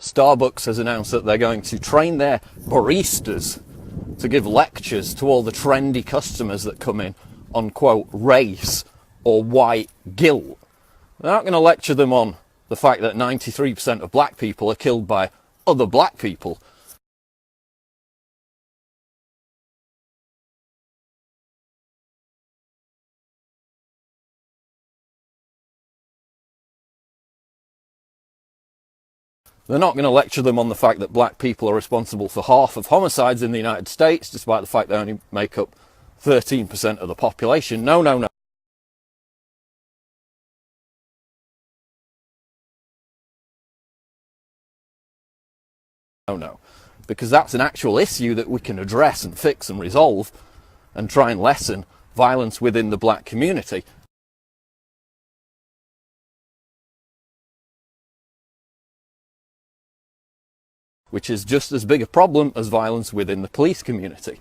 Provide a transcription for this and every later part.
Starbucks has announced that they're going to train their baristas to give lectures to all the trendy customers that come in on, quote, race or white guilt. They're not going to lecture them on the fact that 93% of black people are killed by other black people. They're not going to lecture them on the fact that black people are responsible for half of homicides in the United States, despite the fact they only make up 13% of the population. No, no, no. No, because that's an actual issue that we can address and fix and resolve and try and lessen violence within the black community. Which is just as big a problem as violence within the police community.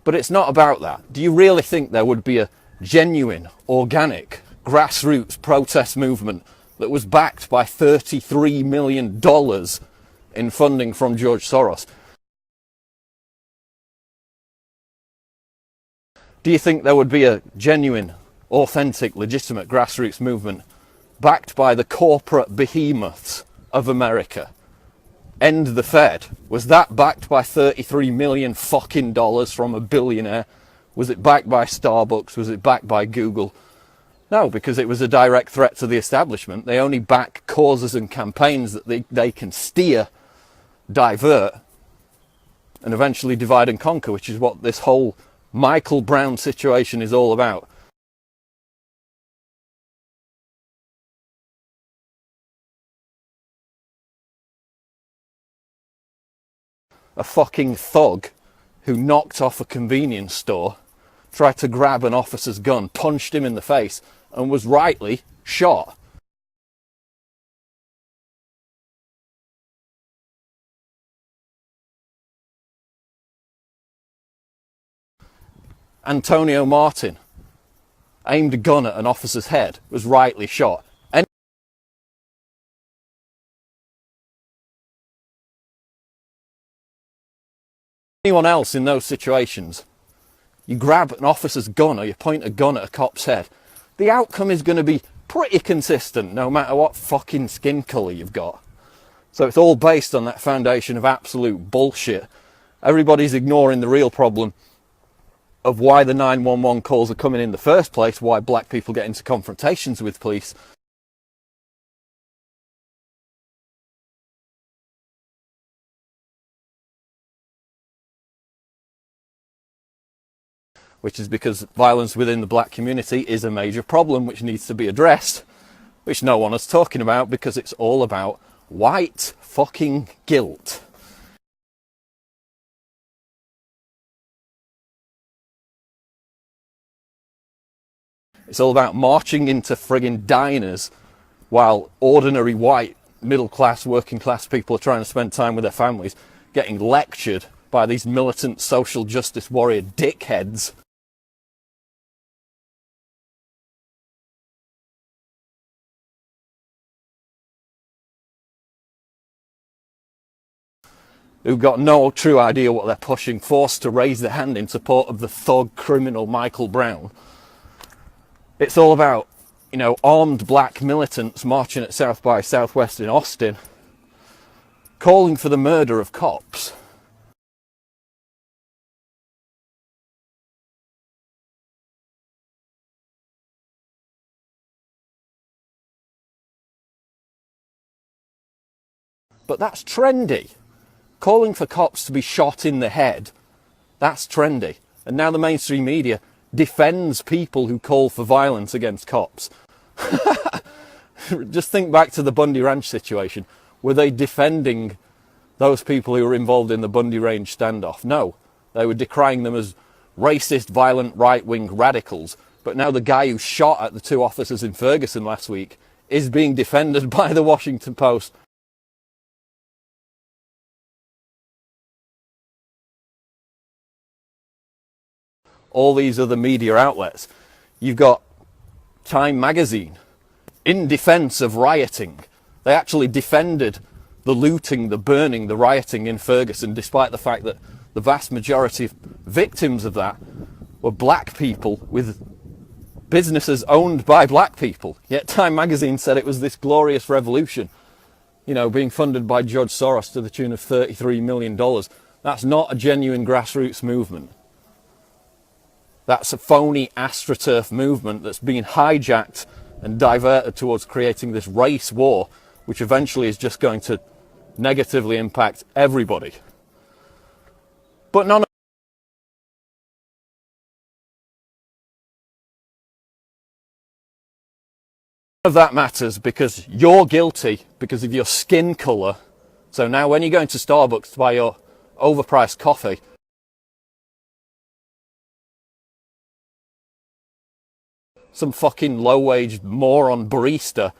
But it's not about that. Do you really think there would be a genuine, organic, grassroots protest movement that was backed by $33 million in funding from George Soros? Do you think there would be a genuine, authentic, legitimate grassroots movement backed by the corporate behemoths of America? End the Fed. Was that backed by $33 million fucking dollars from a billionaire? Was it backed by Starbucks? Was it backed by Google? No, because it was a direct threat to the establishment. They only back causes and campaigns that they can steer, divert, and eventually divide and conquer, which is what this whole Michael Brown situation is all about. A fucking thug who knocked off a convenience store, tried to grab an officer's gun, punched him in the face, and was rightly shot. Antonio Martin aimed a gun at an officer's head, was rightly shot. Anyone else in those situations, you grab an officer's gun or you point a gun at a cop's head, the outcome is going to be pretty consistent no matter what fucking skin colour you've got. So it's all based on that foundation of absolute bullshit. Everybody's ignoring the real problem of why the 911 calls are coming in the first place, why black people get into confrontations with police. Which is because violence within the black community is a major problem which needs to be addressed, which no one is talking about because it's all about white fucking guilt. It's all about marching into friggin' diners while ordinary white, middle-class, working-class people are trying to spend time with their families, getting lectured by these militant social justice warrior dickheads. Who've got no true idea what they're pushing, forced to raise their hand in support of the thug criminal Michael Brown. It's all about, armed black militants marching at South by Southwest in Austin, calling for the murder of cops. But that's trendy. Calling for cops to be shot in the head, that's trendy. And now the mainstream media defends people who call for violence against cops. Just think back to the Bundy Ranch situation. Were they defending those people who were involved in the Bundy Range standoff? No. They were decrying them as racist, violent, right-wing radicals. But now the guy who shot at the two officers in Ferguson last week is being defended by the Washington Post. All these other media outlets. You've got Time magazine in defence of rioting. They actually defended the looting, the burning, the rioting in Ferguson, despite the fact that the vast majority of victims of that were black people with businesses owned by black people. Yet Time magazine said it was this glorious revolution, you know, being funded by George Soros to the tune of $33 million. That's not a genuine grassroots movement. That's a phony AstroTurf movement that's been hijacked and diverted towards creating this race war, which eventually is just going to negatively impact everybody. But none of that matters, because you're guilty because of your skin colour. So now when you go into Starbucks to buy your overpriced coffee, some fucking low-wage moron barista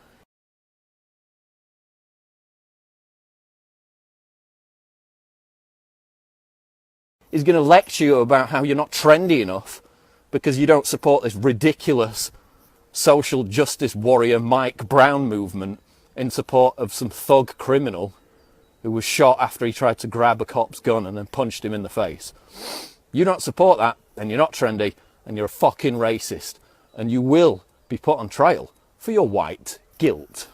is going to lecture you about how you're not trendy enough because you don't support this ridiculous social justice warrior Mike Brown movement in support of some thug criminal who was shot after he tried to grab a cop's gun and then punched him in the face. You don't support that, and you're not trendy, and you're a fucking racist, and you will be put on trial for your white guilt.